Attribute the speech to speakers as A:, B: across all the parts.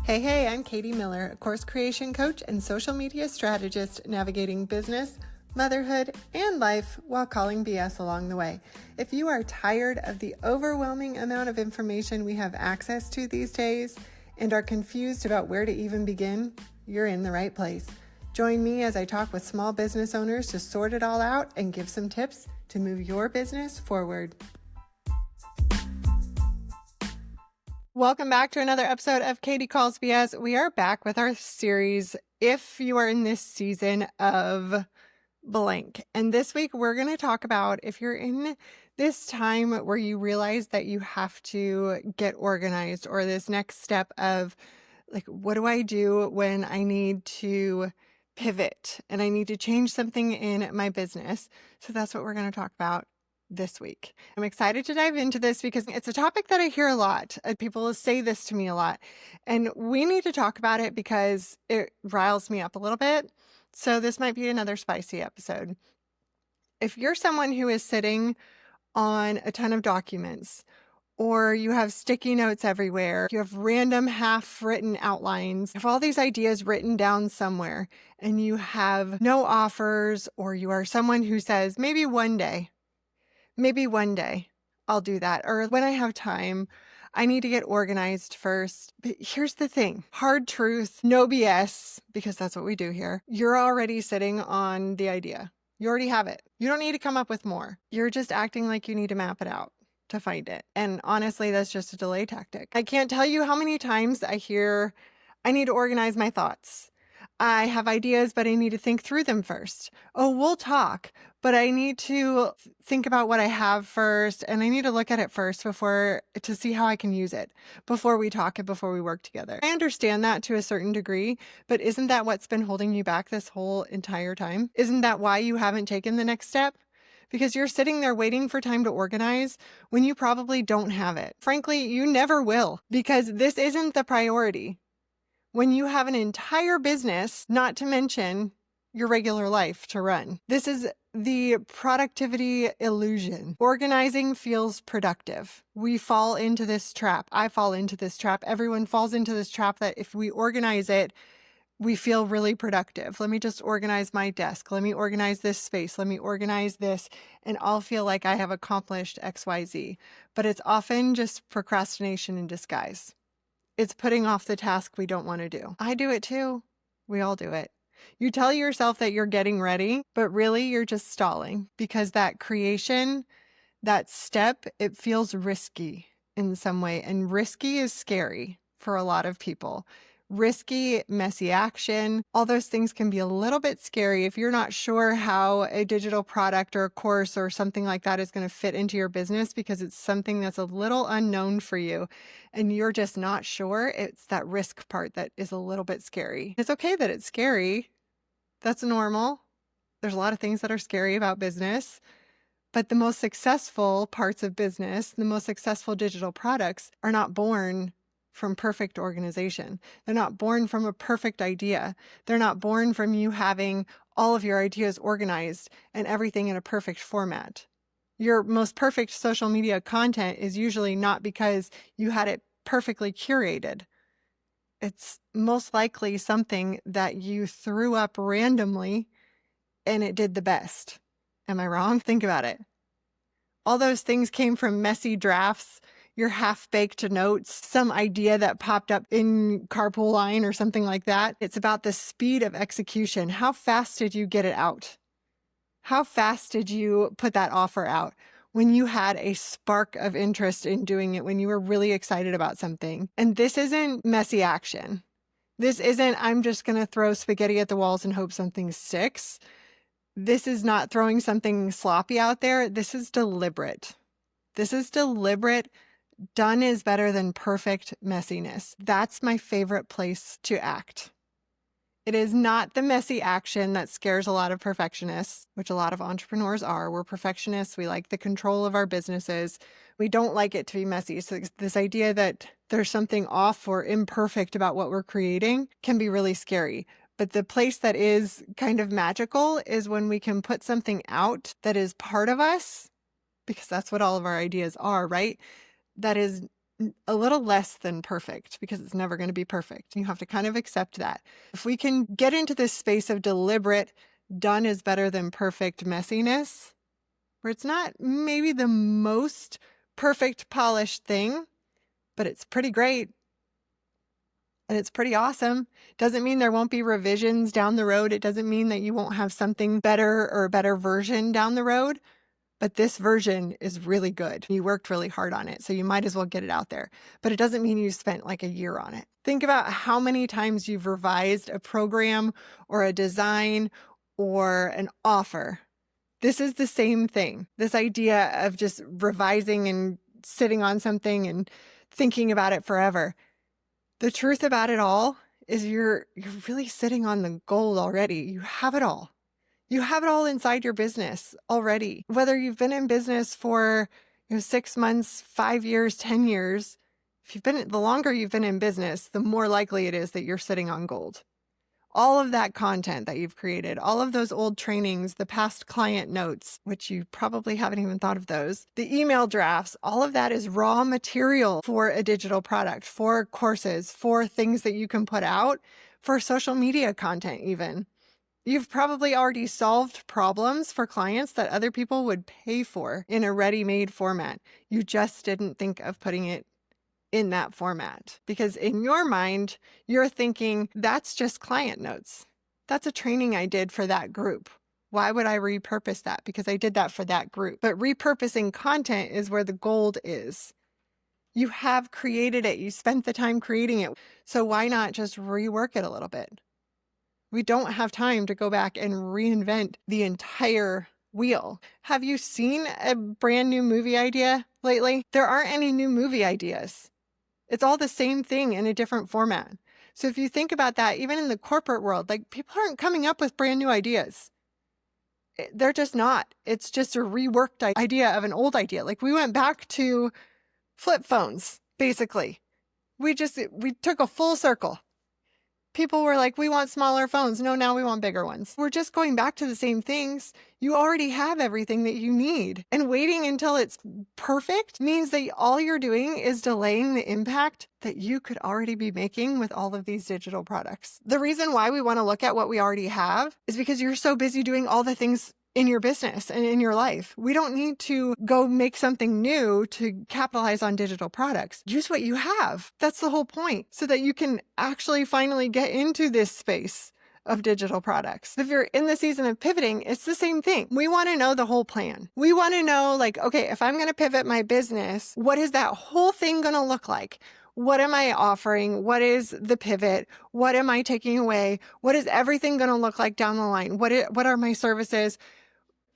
A: Hey, I'm Katy Miller, a course creation coach and social media strategist navigating business, motherhood, and life while calling BS along the way. If you are tired of the overwhelming amount of information we have access to these days and are confused about where to even begin, you're in the right place. Join me as I talk with small business owners to sort it all out and give some tips to move your business forward. Welcome back to another episode of Katy Calls BS. We are back with our series, If You Are in This Season of Blank. And this week we're going to talk about if you're in this time where you realize that you have to get organized, or this next step of what do I do when I need to pivot and I need to change something in my business. So that's what we're going to talk about this week. I'm excited to dive into this because it's a topic that I hear a lot. People say this to me a lot, and we need to talk about it because it riles me up a little bit. So this might be another spicy episode. If you're someone who is sitting on a ton of documents, or you have sticky notes everywhere, you have random half-written outlines, you have all these ideas written down somewhere, and you have no offers, or you are someone who says, maybe one day I'll do that. Or when I have time, I need to get organized first. But here's the thing, hard truth, no BS, because that's what we do here. You're already sitting on the idea. You already have it. You don't need to come up with more. You're just acting like you need to map it out to find it. And honestly, that's just a delay tactic. I can't tell you how many times I hear, I need to organize my thoughts. I have ideas, but I need to think through them first. Oh, we'll talk, but I need to think about what I have first, and I need to look at it first to see how I can use it before we talk and before we work together. I understand that to a certain degree, but isn't that what's been holding you back this whole entire time? Isn't that why you haven't taken the next step? Because you're sitting there waiting for time to organize when you probably don't have it. Frankly, you never will, because this isn't the priority. When you have an entire business, not to mention your regular life to run. This is the productivity illusion. Organizing feels productive. We fall into this trap. I fall into this trap. Everyone falls into this trap that if we organize it, we feel really productive. Let me just organize my desk. Let me organize this space. Let me organize this, and I'll feel like I have accomplished XYZ. But it's often just procrastination in disguise. It's putting off the task we don't want to do. I do it too. We all do it. You tell yourself that you're getting ready, but really you're just stalling, because that creation, that step, it feels risky in some way. And risky is scary for a lot of people. Risky, messy action, all those things can be a little bit scary if you're not sure how a digital product or a course or something like that is going to fit into your business, because it's something that's a little unknown for you and you're just not sure. It's that risk part that is a little bit scary. It's okay that it's scary. That's normal. There's a lot of things that are scary about business, but the most successful parts of business, the most successful digital products are not born from perfect organization. They're not born from a perfect idea. They're not born from you having all of your ideas organized and everything in a perfect format. Your most perfect social media content is usually not because you had it perfectly curated. It's most likely something that you threw up randomly and it did the best. Am I wrong? Think about it. All those things came from messy drafts, your half-baked notes, some idea that popped up in carpool line or something like that. It's about the speed of execution. How fast did you get it out? How fast did you put that offer out when you had a spark of interest in doing it, when you were really excited about something? And this isn't messy action. This isn't, I'm just going to throw spaghetti at the walls and hope something sticks. This is not throwing something sloppy out there. This is deliberate. This is deliberate. Done is better than perfect messiness. That's my favorite place to act. It is not the messy action that scares a lot of perfectionists, which a lot of entrepreneurs are. We're perfectionists. We like the control of our businesses. We don't like it to be messy. So this idea that there's something off or imperfect about what we're creating can be really scary. But the place that is kind of magical is when we can put something out that is part of us, because that's what all of our ideas are, right? That is a little less than perfect, because it's never going to be perfect. You have to kind of accept that. If we can get into this space of deliberate, done is better than perfect messiness, where it's not maybe the most perfect polished thing, but it's pretty great and it's pretty awesome. Doesn't mean there won't be revisions down the road. It doesn't mean that you won't have something better or a better version down the road. But this version is really good. You worked really hard on it, so you might as well get it out there. But it doesn't mean you spent like a year on it. Think about how many times you've revised a program or a design or an offer. This is the same thing. This idea of just revising and sitting on something and thinking about it forever. The truth about it all is you're really sitting on the gold already. You have it all. You have it all inside your business already. Whether you've been in business for 6 months, 5 years, 10 years, the longer you've been in business, the more likely it is that you're sitting on gold. All of that content that you've created, all of those old trainings, the past client notes, which you probably haven't even thought of those, the email drafts, all of that is raw material for a digital product, for courses, for things that you can put out, for social media content even. You've probably already solved problems for clients that other people would pay for in a ready-made format. You just didn't think of putting it in that format because in your mind, you're thinking that's just client notes. That's a training I did for that group. Why would I repurpose that? Because I did that for that group. But repurposing content is where the gold is. You have created it. You spent the time creating it. So why not just rework it a little bit? We don't have time to go back and reinvent the entire wheel. Have you seen a brand new movie idea lately? There aren't any new movie ideas. It's all the same thing in a different format. So if you think about that, even in the corporate world, like people aren't coming up with brand new ideas. They're just not. It's just a reworked idea of an old idea. Like we went back to flip phones, basically. We took a full circle. People were like, we want smaller phones. No, now we want bigger ones. We're just going back to the same things. You already have everything that you need. And waiting until it's perfect means that all you're doing is delaying the impact that you could already be making with all of these digital products. The reason why we want to look at what we already have is because you're so busy doing all the things in your business and in your life. We don't need to go make something new to capitalize on digital products. Use what you have. That's the whole point, so that you can actually finally get into this space of digital products. If you're in the season of pivoting, it's the same thing. We want to know the whole plan. We want to know, like, okay, if I'm going to pivot my business, what is that whole thing going to look like? What am I offering? What is the pivot? What am I taking away? What is everything going to look like down the line? What are my services?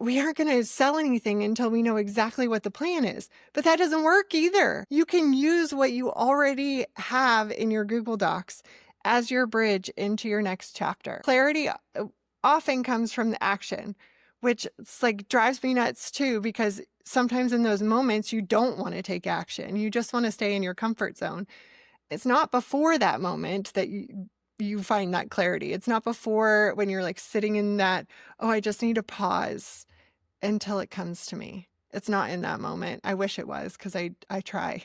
A: We aren't going to sell anything until we know exactly what the plan is. But that doesn't work either. You can use what you already have in your Google Docs as your bridge into your next chapter. Clarity often comes from the action, which drives me nuts too, because sometimes in those moments you don't want to take action. You just want to stay in your comfort zone. It's not before that moment that you find that clarity. It's not before when you're sitting in that, oh, I just need to pause until it comes to me. It's not in that moment. I wish it was, because I try.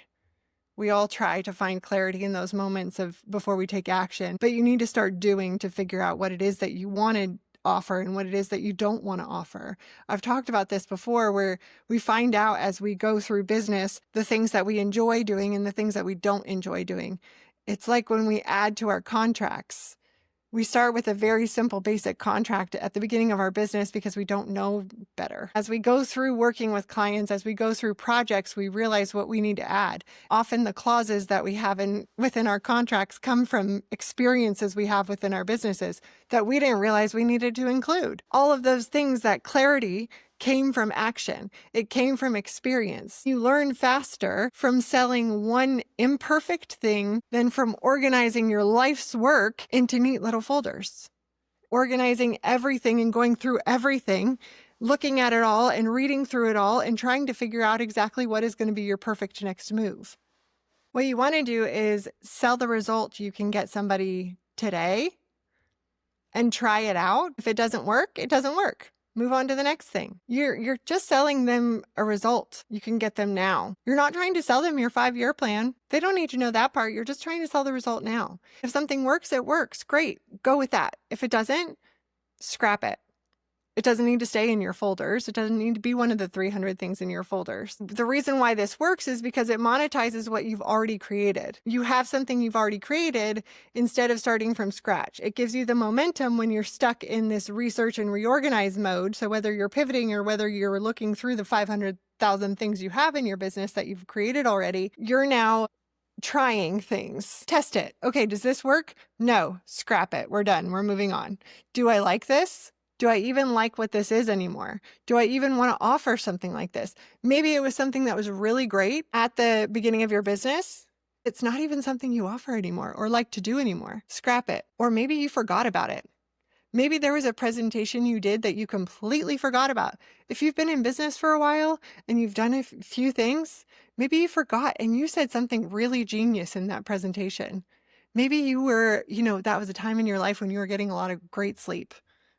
A: We all try to find clarity in those moments of before we take action, but you need to start doing to figure out what it is that you want to offer and what it is that you don't want to offer. I've talked about this before, where we find out as we go through business the things that we enjoy doing and the things that we don't enjoy doing. It's like when we add to our contracts. We start with a very simple, basic contract at the beginning of our business because we don't know better. As we go through working with clients, as we go through projects, we realize what we need to add. Often the clauses that we have within our contracts come from experiences we have within our businesses that we didn't realize we needed to include. All of those things, that clarity, came from action. It came from experience. You learn faster from selling one imperfect thing than from organizing your life's work into neat little folders. Organizing everything and going through everything, looking at it all and reading through it all and trying to figure out exactly what is going to be your perfect next move. What you want to do is sell the result you can get somebody today and try it out. If it doesn't work, it doesn't work. Move on to the next thing. You're just selling them a result. You can get them now. You're not trying to sell them your 5-year plan. They don't need to know that part. You're just trying to sell the result now. If something works, it works. Great. Go with that. If it doesn't, scrap it. It doesn't need to stay in your folders. It doesn't need to be one of the 300 things in your folders. The reason why this works is because it monetizes what you've already created. You have something you've already created instead of starting from scratch. It gives you the momentum when you're stuck in this research and reorganize mode. So whether you're pivoting or whether you're looking through the 500,000 things you have in your business that you've created already, you're now trying things. Test it. Okay, does this work? No, scrap it. We're done. We're moving on. Do I like this? Do I even like what this is anymore? Do I even want to offer something like this? Maybe it was something that was really great at the beginning of your business. It's not even something you offer anymore or like to do anymore. Scrap it. Or maybe you forgot about it. Maybe there was a presentation you did that you completely forgot about. If you've been in business for a while and you've done a few things, maybe you forgot and you said something really genius in that presentation. Maybe you were, that was a time in your life when you were getting a lot of great sleep.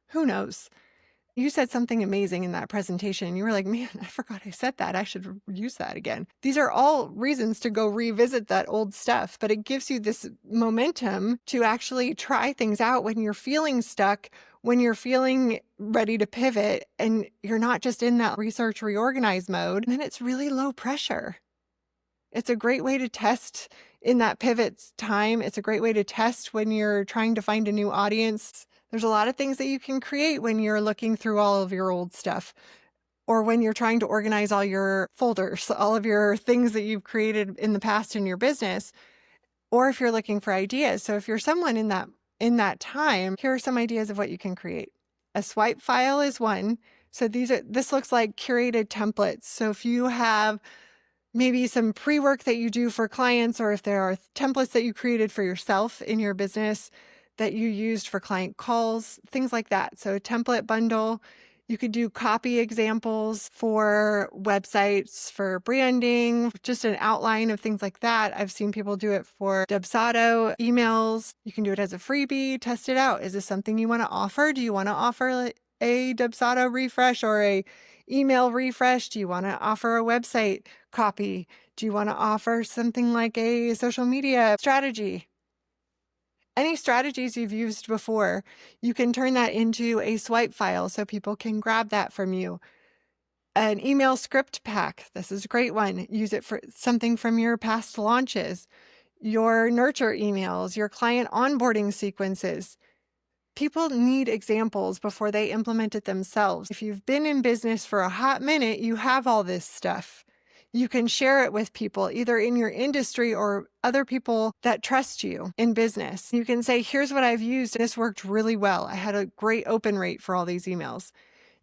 A: Who knows? You said something amazing in that presentation. You were like, man, I forgot I said that. I should use that again. These are all reasons to go revisit that old stuff, but it gives you this momentum to actually try things out when you're feeling stuck, when you're feeling ready to pivot, and you're not just in that research reorganize mode. And then it's really low pressure. It's a great way to test in that pivot time. It's a great way to test when you're trying to find a new audience. There's a lot of things that you can create when you're looking through all of your old stuff, or when you're trying to organize all your folders, all of your things that you've created in the past in your business, or if you're looking for ideas. So if you're someone in that time, here are some ideas of what you can create. A swipe file is one. So this looks like curated templates. So if you have maybe some pre-work that you do for clients, or if there are templates that you created for yourself in your business that you used for client calls, things like that. So a template bundle. You could do copy examples for websites, for branding, just an outline of things like that. I've seen people do it for Dubsado emails. You can do it as a freebie. Test it out. Is this something you want to offer? Do you want to offer a Dubsado refresh or a email refresh? Do you want to offer a website copy? Do you want to offer something like a social media strategy? Any strategies you've used before, you can turn that into a swipe file so people can grab that from you. An email script pack. This is a great one. Use it for something from your past launches, your nurture emails, your client onboarding sequences. People need examples before they implement it themselves. If you've been in business for a hot minute, you have all this stuff. You can share it with people, either in your industry or other people that trust you in business. You can say, here's what I've used. This worked really well. I had a great open rate for all these emails.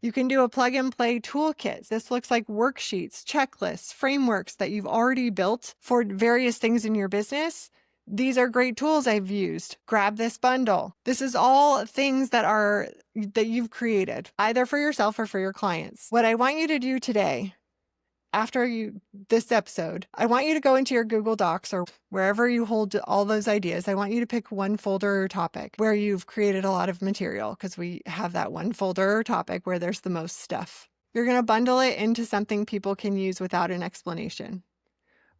A: You can do a plug and play toolkit. This looks like worksheets, checklists, frameworks that you've already built for various things in your business. These are great tools I've used. Grab this bundle. This is all things that you've created, either for yourself or for your clients. What I want you to do today, after this episode, I want you to go into your Google Docs or wherever you hold all those ideas. I want you to pick one folder or topic where you've created a lot of material, because we have that one folder or topic where there's the most stuff. You're going to bundle it into something people can use without an explanation.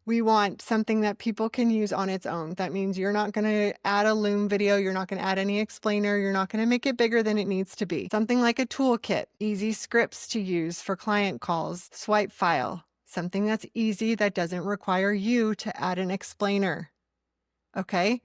A: We want something that people can use on its own. That means you're not going to add a Loom video. You're not going to add any explainer. You're not going to make it bigger than it needs to be. Something like a toolkit, easy scripts to use for client calls, swipe file, something that's easy that doesn't require you to add an explainer. Okay?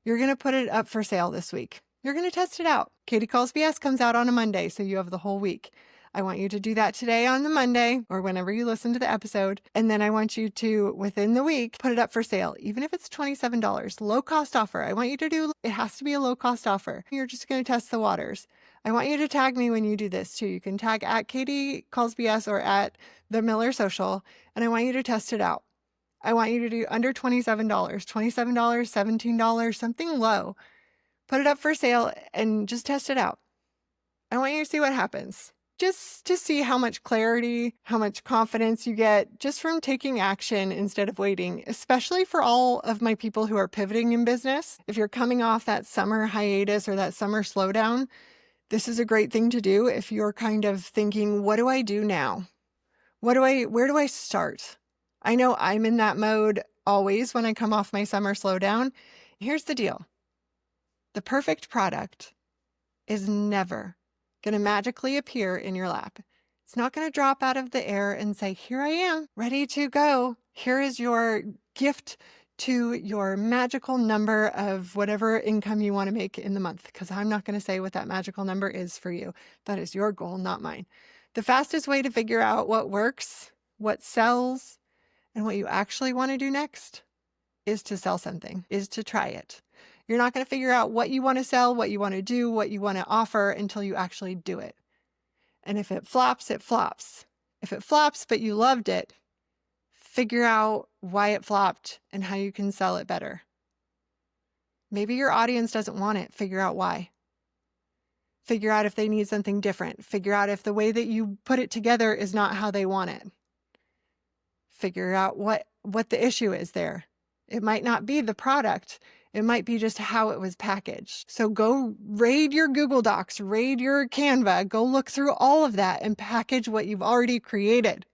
A: You're going to put it up for sale this week. You're going to test it out. Katy Calls BS comes out on a Monday, so you have the whole week. I want you to do that today on the Monday or whenever you listen to the episode. And then I want you to, within the week, put it up for sale, even if it's $27, low cost offer. I want you to it has to be a low cost offer. You're just going to test the waters. I want you to tag me when you do this too. You can tag at Katy Calls BS or at the Miller Social, and I want you to test it out. I want you to do under $27, $17, something low. Put it up for sale and just test it out. I want you to see what happens. Just to see how much clarity, how much confidence you get just from taking action instead of waiting, especially for all of my people who are pivoting in business. If you're coming off that summer hiatus or that summer slowdown, This is a great thing to do if you're kind of thinking, what do I do now? Where do I start? I know I'm in that mode always when I come off my summer slowdown. Here's the deal. The perfect product is never going to magically appear in your lap. It's not going to drop out of the air and say, here I am, ready to go. Here is your gift to your magical number of whatever income you want to make in the month, because I'm not going to say what that magical number is for you. That is your goal, not mine. The fastest way to figure out what works, what sells, and what you actually want to do next is to sell something, is to try it. You're not going to figure out what you want to sell, what you want to do, what you want to offer until you actually do it. And if it flops, it flops. If it flops, but you loved it, figure out why it flopped and how you can sell it better. Maybe your audience doesn't want it. Figure out why. Figure out if they need something different. Figure out if the way that you put it together is not how they want it. Figure out what the issue is there. It might not be the product. It might be just how it was packaged. So go raid your Google Docs, raid your Canva, go look through all of that and package what you've already created.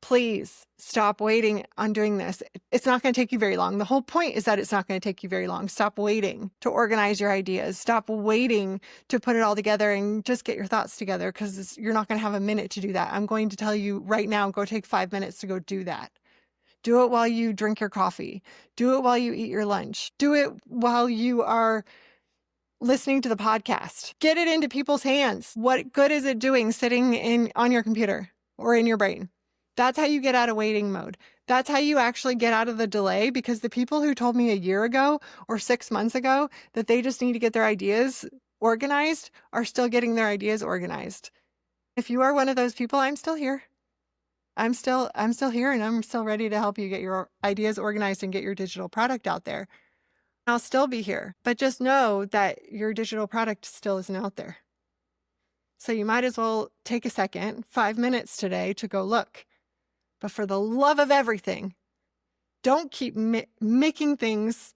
A: Please stop waiting on doing this. It's not going to take you very long. The whole point is that it's not going to take you very long. Stop waiting to organize your ideas. Stop waiting to put it all together and just get your thoughts together, because you're not going to have a minute to do that. I'm going to tell you right now, go take 5 minutes to go do that. Do it while you drink your coffee. Do it while you eat your lunch. Do it while you are listening to the podcast. Get it into people's hands. What good is it doing sitting on your computer or in your brain? That's how you get out of waiting mode. That's how you actually get out of the delay, because the people who told me a year ago or 6 months ago that they just need to get their ideas organized are still getting their ideas organized. If you are one of those people, I'm still here. I'm still here, and I'm still ready to help you get your ideas organized and get your digital product out there. I'll still be here, but just know that your digital product still isn't out there. So you might as well take a second, 5 minutes today, to go look. But for the love of everything, don't keep making things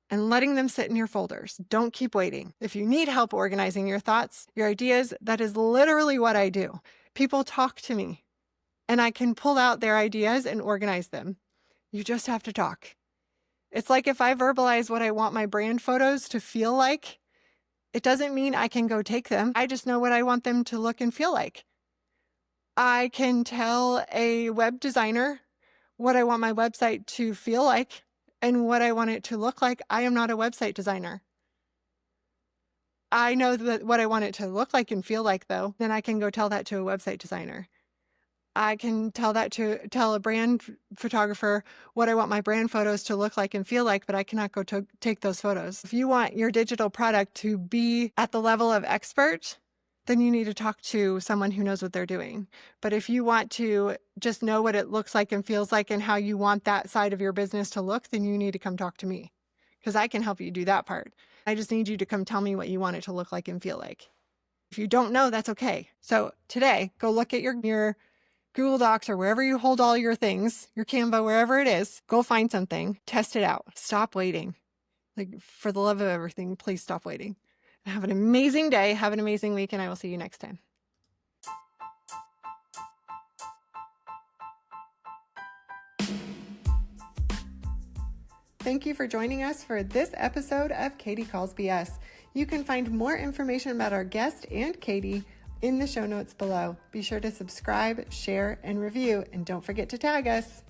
A: and letting them sit in your folders. Don't keep waiting. If you need help organizing your thoughts, your ideas, that is literally what I do. People talk to me, and I can pull out their ideas and organize them. You just have to talk. It's like if I verbalize what I want my brand photos to feel like, it doesn't mean I can go take them. I just know what I want them to look and feel like. I can tell a web designer what I want my website to feel like and what I want it to look like. I am not a website designer. I know that what I want it to look like and feel like, though. Then I can go tell that to a website designer. I can tell a brand photographer what I want my brand photos to look like and feel like, but I cannot go to take those photos. If you want your digital product to be at the level of expert, then you need to talk to someone who knows what they're doing. But if you want to just know what it looks like and feels like and how you want that side of your business to look, then you need to come talk to me, because I can help you do that part. I just need you to come tell me what you want it to look like and feel like. If you don't know, that's okay. So today, go look at your Google Docs or wherever you hold all your things, your Canva, wherever it is. Go find something, test it out. Stop waiting. Like, for the love of everything, please stop waiting. Have an amazing day. Have an amazing week, and I will see you next time. Thank you for joining us for this episode of Katy Calls BS. You can find more information about our guest and Katy in the show notes below. Be sure to subscribe, share, and review, and don't forget to tag us.